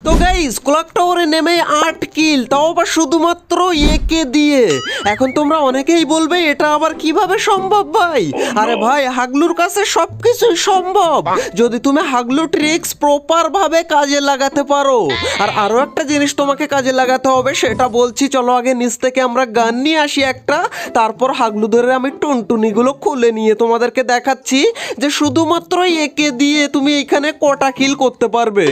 তো guys clock টাওয়ারে নেমে 8 কিল, তাও আবার শুধুমাত্র একে দিয়ে। এখন তোমরা অনেকেই বলবে এটা আবার কিভাবে সম্ভব ভাই? আরে ভাই হাগলুর কাছে সবকিছুই সম্ভব যদি তুমি হাগলু ট্রিক্স প্রপার ভাবে কাজে লাগাতে পারো। আর আরো একটা জিনিস তোমাকে কাজে লাগাতে হবে, সেটা বলছি। চলো আগে নিচ থেকে আমরা গান নিয়ে আসি একটা, তারপর হাগলু ধরে আমি টুনটুনিগুলো খুলে নিয়ে তোমাদেরকে দেখাচ্ছি যে শুধুমাত্র একে দিয়ে তুমি এখানে কটা কিল করতে পারবে।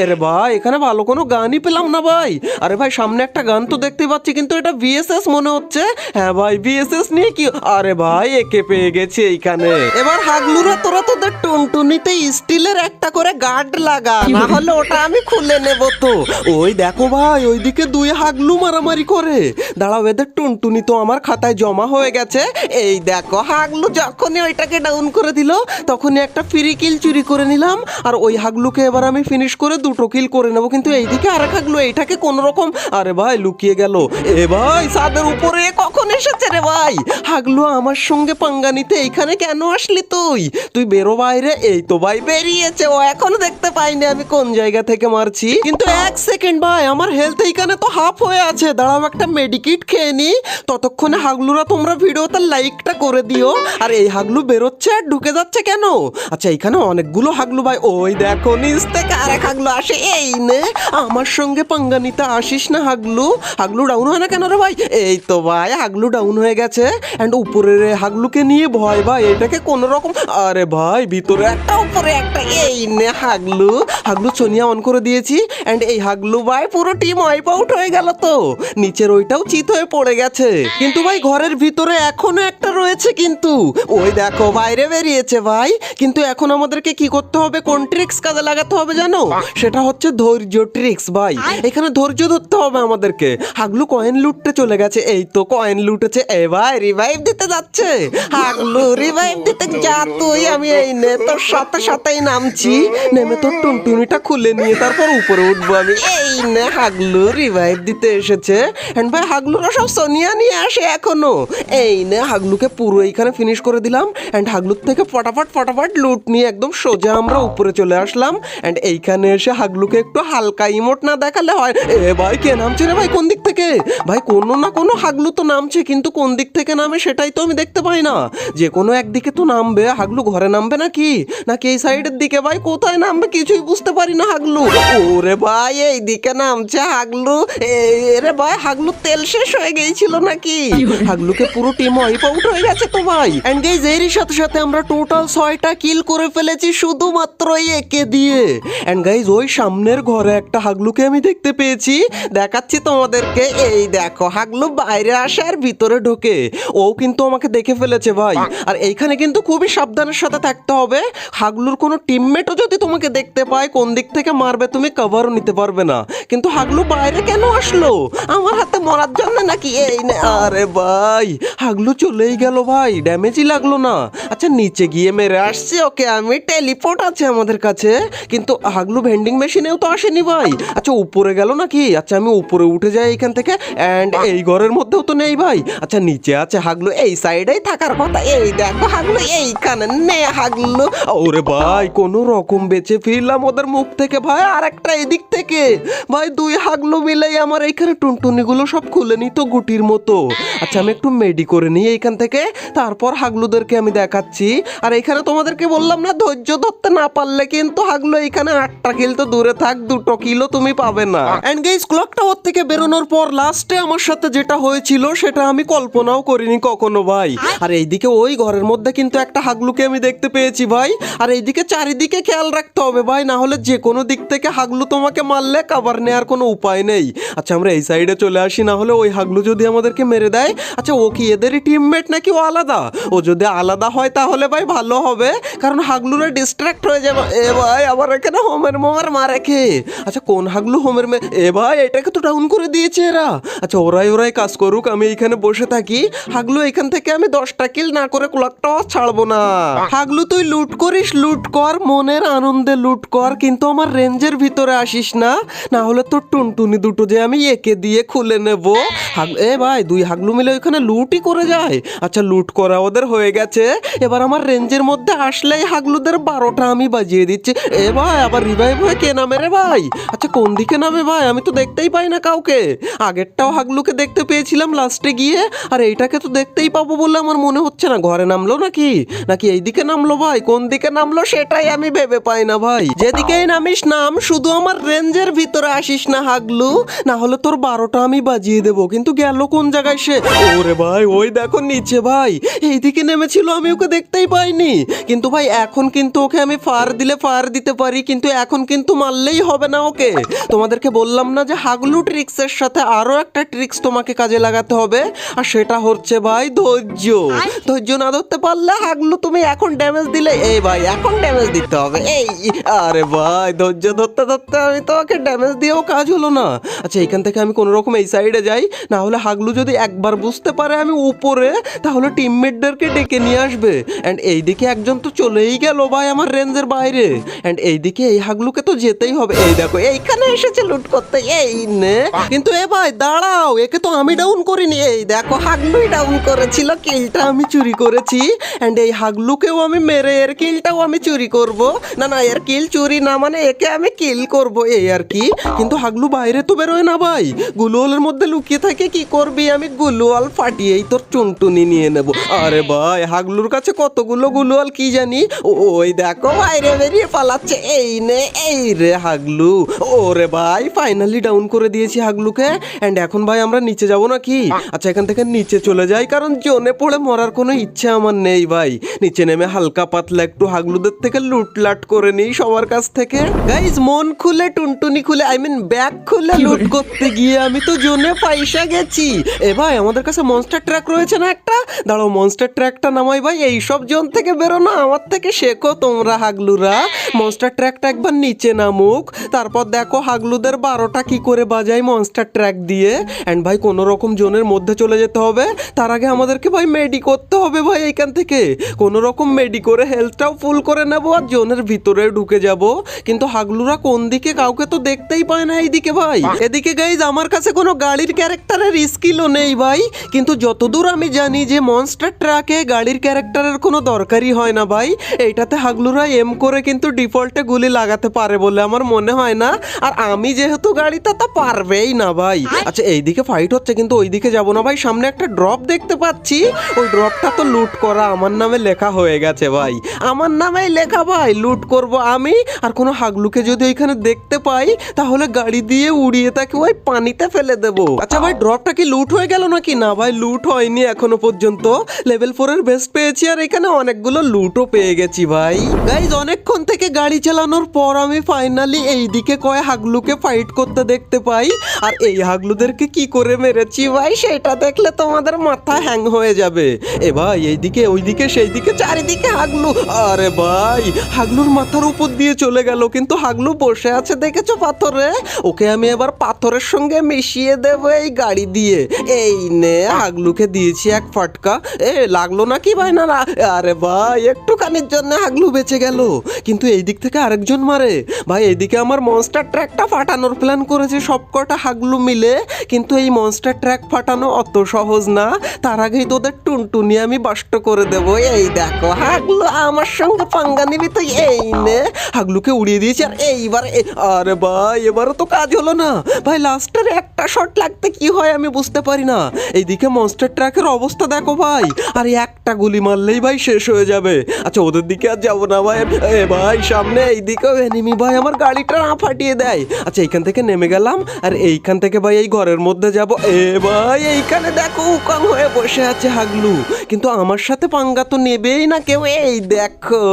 আরে ভাই এখানে ভালো কোনো গানই পেলাম না ভাই। আরে ভাই সামনে একটা গান তো দেখতে পাচ্ছি, কিন্তু এটা ভিএসএস মনে হচ্ছে। হ্যাঁ ভাই ভিএসএস নিয়ে কি? আরে ভাই একে পেয়ে গেছে এইখানে। এবার হাগলুরা তোরা তোদের টুনটুনিতে স্টিলের একটা করে গার্ড লাগা, না হলে ওটা আমি খুলে নেব তো। ওই দেখো ভাই ওইদিকে দুই হাগলু মারামারি করে। দাঁড়াও, এদের টুনটুনি তো আমার খাতায় জমা হয়ে গেছে। এই দেখো হাগলু যখনই ওইটাকে ডাউন করে দিল তখনই একটা ফ্রি কিল চুরি করে নিলাম। আর ওই হাগলুকে এবার আমি ফিনিশ করে 2টো কিল করে নেব। কিন্তু এইদিকে আরেক হাগলু এইটাকে কোন রকম, আরে ভাই লুকিয়ে গেল। এ ভাই ছাদের উপরে কখন এসেছে রে ভাই? হাগলু আমার সঙ্গে পাঙ্গা নিতে এইখানে কেন আসলি তুই? তুই বেরো বাইরে। এই তো ভাই বেরিয়েছে, ও এখনো দেখতে পাইনি আমি কোন জায়গা থেকে মারছি। কিন্তু 1 সেকেন্ড ভাই, আমার হেলথ এইখানে তো হাফ হয়ে আছে। দাঁড়াও একটা মেডিকিট খেয়ে নি। ততক্ষণে হাগলুরা তোমরা ভিডিওতে লাইকটা করে দিও। আর এই হাগলু বেরোচ্ছে আর ঢুকে যাচ্ছে কেন? আচ্ছা এখানে অনেকগুলো হাগলু ভাই। ওই দেখো নিচ থেকে আরেক হাগলু আসে। এই নে আমার সঙ্গে পাঙ্গা নিতে আসিস না হাগলু। হাগলু ডাউন হয় না কেন রে ভাই? এই তো ভাই হাগলু ডাউন হয়ে গেছে। এন্ড উপরের হাগলুকে নিয়ে ভয় ভাই এটাকে কোন রকম। আরে ভাই ভিতরে একটা উপরে একটা। এই নে হাগলু। হাগলু সোনিয়া অন করে দিয়েছি। এন্ড এই হাগলু ভাই পুরো টিম ওয়াইপ আউট হয়ে গেল তো। নিচের ওইটাও চিত হয়ে পড়ে গেছে। কিন্তু ভাই ঘরের ভিতরে এখনো একটা রয়েছে কিন্তু। ওই দেখো বাইরে বেরিয়েছে ভাই। কিন্তু এখন আমাদেরকে কি করতে হবে, কোন ট্রিক্স কাজে লাগাতে হবে জানো? সেটা হচ্ছে ধৈর্য ট্রিক্স ভাই। এখানে ধৈর্য ধরতে হবে আমাদেরকে। হাগলু কয়েন লুটতে চলে গেছে। এই তো কয়েন লুটেছে। এ ভাই রিভাইভ দিতে যাচ্ছে। হাগলু রিভাইভ দিতে যা তুই, আমি এই নে তোর সাথে সাথেই নামছি। নেমে তোর টুনটুনিটা খুলে নিয়ে তারপর উপরে উঠবো আমি। এই নে হাগলু রিভাইভ দিতে এসেছে। এন্ড ভাই হাগলুরা সব সোনিয়া নিয়ে আসে এখনো। এই নে হাগলুকে পুরো এইখানে ফিনিশ করে দিলাম। এন্ড হাগলুর থেকে ফটাফট লুট নিয়ে একদম সোজা আমরা উপরে চলে আসলাম। এন্ড এইখানে এসে হাগলুকে একটু হালকা ইমোট না দেখালে হয়? এ ভাই কে নামছে রে ভাই? কোন দিক থেকে? ভাই কোনো না কোনো হাগলু তো নামছে, কিন্তু কোন দিক থেকে নামে সেটাই তো আমি দেখতে পাই না। যে কোনো একদিকে তো নামবে। হাগলু ঘরে নামবে নাকি নাকি এই সাইডের দিকে? ভাই কোথায় নামবে কিছুই বুঝতে পারি না হাগলু। ওরে ভাই এই দিকে নামছে হাগলু। রে ভাই হাগলু তেল শেষ হয়ে গিয়েছিল নাকি? হাগলুকে পুরো টিম ওয়াইপ আউট হয়ে গেছে তো ভাই। এন্ড গাইস এরই সাথে সাথে আমরা টোটাল 6টা কিল করে ফেলেছি শুধুমাত্র একে দিয়ে। এন্ড গাইস ওই সামনের ঘরে একটা হাগলুকে আমি দেখতে পেয়েছি, দেখাচ্ছি তোমাদেরকে। এই দেখো হাগলু বাইরে আসে আর ভিতরে ঢোকে। ও কিন্তু আমাকে দেখে ফেলেছে ভাই। আর এইখানে কিন্তু খুবই সাবধানের সাথে থাকতে হবে। হাগলুর কোনো টিমমেটও যদি তোমাকে দেখতে পায়, কোন দিক থেকে মারবে তুমি কভারও নিতে পারবে না। কিন্তু হাগলু বাইরে কেন আসলো? আমার হাতে মরার জন্য নাকি? এই নে। আরে ভাই হাগলু চলেই গেল ভাই, ড্যামেজই লাগলো না। আচ্ছা নিচে গিয়ে মেরে আসছে ওকে আমি। টেলিপোর্ট আছে আমাদের কাছে, কিন্তু হাগলু ভেন্ডিং মেশিনেও তো আসেনি ভাই। আচ্ছা উপরে গেল নাকি? আচ্ছা আমি উপরে উঠে যাই এখান থেকে। এন্ড এই ঘরের মধ্যেও তো নেই ভাই। আচ্ছা নিচে আছে হাগলু, এই সাইডেই থাকার কথা। এই দেখো হাগলু এইখানে। নে হাগলু। ওরে ভাই কোনো রকম বেঁচে ফিরলাম ওদের মুখ থেকে ভাই। আর একটা এদিক থেকে ভাই দুই হাগলু মিলেই আমার এইখানে টুনটুনিগুলো সব খুলে নিত গুটির মতো। আচ্ছা আমি একটু মেডি করে নিই এইখান থেকে, তারপর হাগলুদেরকে আমি দেখাচ্ছি। আর এইখানে তোমাদেরকে বললাম না, ধৈর্য ধরতে না পারলে কিন্তু হাগলু এইখানে 8টা কিল তো দূরে থাক 2টো কিলও তুমি পাবে না। এন্ড গাইস ক্লক টাওয়ার থেকে বেরোনোর পর লাস্টে আমার সাথে যেটা হয়েছিল সেটা আমি কল্পনাও করিনি কখনো ভাই। আর এইদিকে ওই ঘরের মধ্যে কিন্তু একটা হাগলুকে আমি দেখতে পেয়েছি ভাই। আর এইদিকে চারিদিকে খেয়াল রাখতে হবে ভাই, না হলে যে কোনো দিক থেকে হাগলু তোমাকে মারলে কভার নেওয়ার কোনো উপায় নেই। আচ্ছা আমরা এই সাইডে চলে আসি, না হলে ওই হাগলু যদি আমাদেরকে মেরে দেয়। আচ্ছা ও কি এদেরই টিমমেট নাকি ও আলাদা? ও যদি আলাদা হয় তাহলে ভাই ভালো হবে, কারণ হাগলুরা ডিস্ট্রাক্ট হয়ে যাবে। এ ভাই আবার এখানে হোমের মোমের মারে কে? আচ্ছা কোন হাগলু হোমের মে? এ ভাই এটাকে তো ডাউন করে দিয়েছে এরা। আচ্ছা ওরাই কাজ করুক, আমি এইখানে বসে থাকি। হাগলু এখান থেকে আমি 10টা কিল না করে ক্লক টাওয়ার ছাড়বো না। হাগলু তুই লুট করিস, লুট কর, মনের আনন্দে লুট কর, কিন্তু আমার রেঞ্জের ভিতরে আসিস না, না হলে তোর টুনটুনি দুটো যে আমি একে দিয়ে খুলে নেব। এ ভাই দুই হাগলু মিলে ওইখানে লুটই করে যায়। আচ্ছা লুট করা ওদের হয়ে গেছে। এবার আমার রেঞ্জের মধ্যে আসলেই হাগলুদের 12টা আমি বাজিয়ে দিচ্ছি। এ ভাই আবার রিভাইভ হয়ে কে নামে রে ভাই? আচ্ছা কোন দিকে নামে ভাই? আমি তো দেখতেই পাই না কাউকে। আগেরটাও হাগলুকে দেখতে পেয়েছিলাম লাস্টে গিয়ে, আর এইটাকে তো দেখতেই পাবো বলে আমার মনে হচ্ছে না। ঘরে নামলো নাকি নাকি এইদিকে নামলো ভাই? কোন দিকে নামলো সেটাই আমি ভেবে পাই না ভাই। যেদিকেই নামিস নাম, শুধু আমার রেঞ্জের ভিতরে আসিস না হাগলু, না হলে তোর 12টা আমি বাজিয়ে দেবো। কিন্তু গেল কোন জায়গায় সে? ওরে ভাই ওই দেখো নিচে ভাই, এইদিকে নেমেছিল, আমি ওকে দেখতেই পাইনি। কিন্তু ভাই এখন কিন্তু ওকে আমি ফায়ার দিলে ফায়ার দিতে পারি, কিন্তু এখন কিন্তু মারলেই হবে না ওকে। তোমাদেরকে বললাম না যে হাগলু ট্রিক্সের সাথে আরো একটা ট্রিক্স তোমাকে কাজে লাগাতে হবে, আর সেটা হচ্ছে ভাই ধৈর্য। ধৈর্য না ধরতে পারলে হাগলু তুমি এখন ড্যামেজ দিলে, এই ভাই এখন ড্যামেজ দিতে হবে। এই আরে ভাই ধৈর্য ধরতে ধরতে আমি তোমাকে ড্যামেজ দিয়েও কাজ হলো না। আচ্ছা এখান থেকে আমি কোনো রকম এই সাইডে যাই, না হলে হাগলু যদি একবার বুঝতে পারে আমি উপরে, তাহলে টিমমেটদেরকে ডেকে নিয়ে আসবে। অ্যান্ড এইদিকে একজন তো চলেই গেল ভাই আমার রেঞ্জের বাইরে। অ্যান্ড এইদিকে এই হাগলুকে তো যেতেই হবে। এই দেখো এইখানে এসেছে লুট করতে, এই নে। কিন্তু এ ভাই দাঁড়াও, একে তো আমি ডাউন করিনি। এই দেখো হাগলুই ডাউন করেছিল, কিলটা আমি চুরি করেছি। অ্যান্ড এই হাগলুকেও আমি মেরে এর কিলটাও আমি চুরি করব। না না, এর কিল চুরি না, মানে একে আমি কিল করব এই আর কি। কিন্তু হাগলু বাইরে তো বেরোয় না ভাই, গুলুয়ালের মধ্যে লুকিয়ে থাকে। কি করবি? আমি গুলুয়াল ফাটিয়েই তোর চুনটুনি নিয়ে নেব। আরে ভাই হাগলুর কাছে কতগুলো গুলুয়াল কি জানি। ওই দেখো বাইরে বেরিয়ে পালাচ্ছে। এই নে, এই রে হাগলু। ওরে ভাই ফাইনালি ডাউন করে দিয়েছি হাগলুকে। এন্ড এখন ভাই আমরা নিচে যাব নাকি? আচ্ছা এখান থেকে নিচে চলে যাই, কারণ জোনে পড়ে মরার কোনো ইচ্ছে আমার নেই ভাই। নিচে নেমে হালকা পাতলা একটু হাগলুদের থেকে লুটলাট করে নিই সবার কাছ থেকে। গাইজ মন খুলে টুনটুনি খুলে, আই মিন ব্যাগ খুলে লুট করতে গিয়ে আমি তো জোনে পয়সা গেছি। এ ভাই আমাদের কাছে মনস্টার ট্র্যাক রয়েছে না একটা? দাঁড়াও মনস্টার ট্র্যাকটা নামাই ভাই। এইসব জোন থেকে বেরো না, আমার থেকে শেখো তোমরা হাগলুরা। মনস্টার ট্র্যাকটা একবার নিচে নামুক, তারপর দেখো হাগলুদের 12টা কি করে বাজাই মনস্টার ট্র্যাক দিয়ে। এন্ড ভাই কোনো রকম জোনের মধ্যে চলে যেতে হবে। তার আগে আমাদেরকে ভাই মেডি করতে হবে ভাই। এইখান থেকে কোনো রকম মেডি করে হেলথটাও ফুল করে নেবো, আর জোনের ভিতরে ঢুকে যাব। কিন্তু হাগলুরা কোন দিকে? কাউকে তো দেখতেই পায় না এইদিকে ভাই। এদিকে গাইজ আমার কাছে কোনো গাড়ির ক্যারেক্টারের স্কিলও নেই ভাই। কিন্তু যতদূর আমি জানি যে মনস্টার ট্রাকে গাড়ির ক্যারেক্টারের কোনো দরকারই হয় না ভাই। এইটাতে হাগলুরা এম করে কিন্তু ডিফল্টে গুলি লাগাতে পারে বলে আমার মনে হয় না। আর আমি যেহেতু গাড়িতে, তা পারবেই না ভাই। আচ্ছা এইদিকে ফাইট হচ্ছে, কিন্তু ওইদিকে যাবো না ভাই। সামনে একটা ড্রপ দেখতে পাচ্ছি, ওই ড্রপটা তো লুট করা আমার নামে লেখা হয়ে গেছে ভাই। আমার নামেই লেখা ভাই, লুট করব আমি। আর কোনো হাগলুকে যদি ওইখানে দেখতে পাই, তাহলে গাড়ি দিয়ে উড়িয়ে তাকে ওই পানিতে ফেলে দেবো। আচ্ছা ভাই ড্রপটা কি লুট হয়ে গেল নাকি? না ভাই লুট হয়নি এখনো পর্যন্ত। লেভেল 4 এর বেস্ট পেয়েছি, আর এখানে অনেকগুলো লুটও পেয়ে গেছি ভাই। গাইজ অনেকক্ষণ থেকে গাড়ি চালানোর পর আমি ফাইনালি এইদিকে কয় হাগলুকে ফাইট করতে দেখতে পাই। আর এই হাগলুদেরকে কি করে মেরেছি ভাই, সেটা দেখলে তোমাদের মাথা হ্যাং হয়ে যাবে। এ ভাই এইদিকে ওইদিকে সেই দিকে চারিদিকে হাগলু। আরে ভাই হাগলুর মাথার উপর দিয়ে চলে গেল, কিন্তু হাগলু বসে আছে দেখেছো পাথরে। ওকে আমি এবার পাথরের সঙ্গে মিশিয়ে দেবো এই গাড়ি দিয়ে। এই নে হাগলুকে দিয়েছি এক ফাটকা। এ লাগলো নাকি ভাই? না না, আরে ভাই একটুখানির জন্য হাগলু বেঁচে গেল। কিন্তু এই দিক থেকে আরেকজন মারে ভাই। এইদিকে আমার মনস্টার ট্র্যাকটা ফাটানোর প্ল্যান করেছে সবকটা হাগলু মিলে, কিন্তু এই মনস্টার ট্র্যাক ফাটানো অত সহজ না। তার আগেই তোদের টুনটুনি আমি বাষ্ট করে দেব। এই দেখো হাগলু আমার সঙ্গে পাঙ্গা নিবি তুই। এই নে হাগলুকে উড়িয়ে দিয়েছি। আর এইবার আরে ভাই এবারও তো কাজ হলো না ভাই। লাস্টের একটা শট লাগতে কি হয় আমি বুঝতে পারি না। এইদিকে মনস্টার ট্র্যাকের অবস্থা দেখো ভাই, আর একটা গুলি মারলেই ভাই শেষ হয়ে যাবে। আচ্ছা ওদের দিকে আর যাবো না ভাই। এ ভাই সামনে এইদিকেও এনিমি ভাই আমার গাড়িটা না ফাটিয়ে দেয়। আচ্ছা এইখান থেকে নেমে গেলাম, আর এইখান থেকে ভাই এই ঘরের মধ্যে যাব। এ ভাই এইখানে দেখো উকাং হয়ে বসে আছে হাগলু, কিন্তু আমার সাথে পাঙ্গা তো নেবেই না কেউ। এই দেখো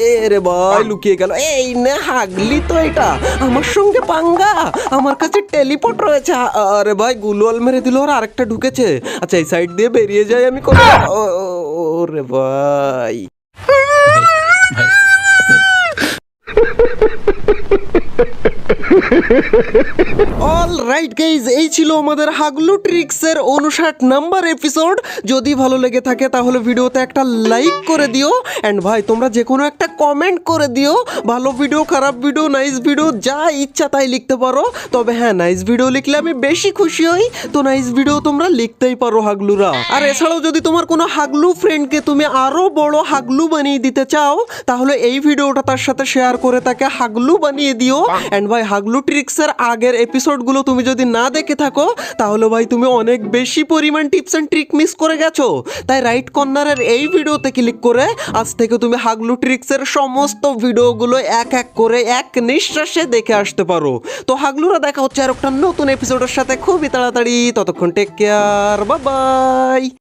এ রে ভাই লুকিয়ে গেল। এই না হাগলি তো এটা, আমার সঙ্গে পাঙ্গা। আমার কাছে টেলিপোর্ট রয়েছে। আরে ভাই গুলওয়াল মেরে দিল, আর আরেকটা ঢুকেছে। আচ্ছা এই সাইড দিয়ে বেরিয়ে যাই আমি। ওরে ভাই অলরাইট গাইজ, এই ছিল আমাদের হাগলু ট্রিক্সের 59 নাম্বার এপিসোড। যদি ভালো লেগে থাকে তাহলে ভিডিওতে একটা লাইক করে দিও। অ্যান্ড ভাই তোমরা যে কোনো একটা কমেন্ট করে দিও। ভালো ভিডিও, খারাপ ভিডিও, নাইস ভিডিও, যা ইচ্ছা তাই লিখতে পারো। তবে হ্যাঁ নাইস ভিডিও লিখলে আমি বেশি খুশি হই। তো নাইস ভিডিও তোমরা লিখতেই পারো হাগলুরা। আর এছাড়াও যদি তোমার কোনো হাগলু ফ্রেন্ডকে তুমি আরো বড় হাগলু বানিয়ে দিতে চাও, তাহলে এই ভিডিওটা তার সাথে শেয়ার করে তাকে হাগলু বানিয়ে দিও। এন্ড ভাই হাগলু ট্রিক্সের আগের এপিসোডগুলো তুমি যদি না দেখে থাকো তাহলে ভাই তুমি অনেক বেশি পরিমাণ টিপস এন্ড ট্রিক মিস করে গেছো। তাই রাইট কর্নারের এই ভিডিওতে ক্লিক করে আজ থেকে তুমি হাগলু ট্রিক্সের সমস্ত ভিডিওগুলো এক এক করে এক নিঃশ্বাসে দেখে আসতে পারো। তো হাগলুরা দেখা হচ্ছে আর একটা নতুন এপিসোডের সাথে খুবই তাড়াতাড়ি। ততক্ষণ টেক কেয়ার, বাই বাই।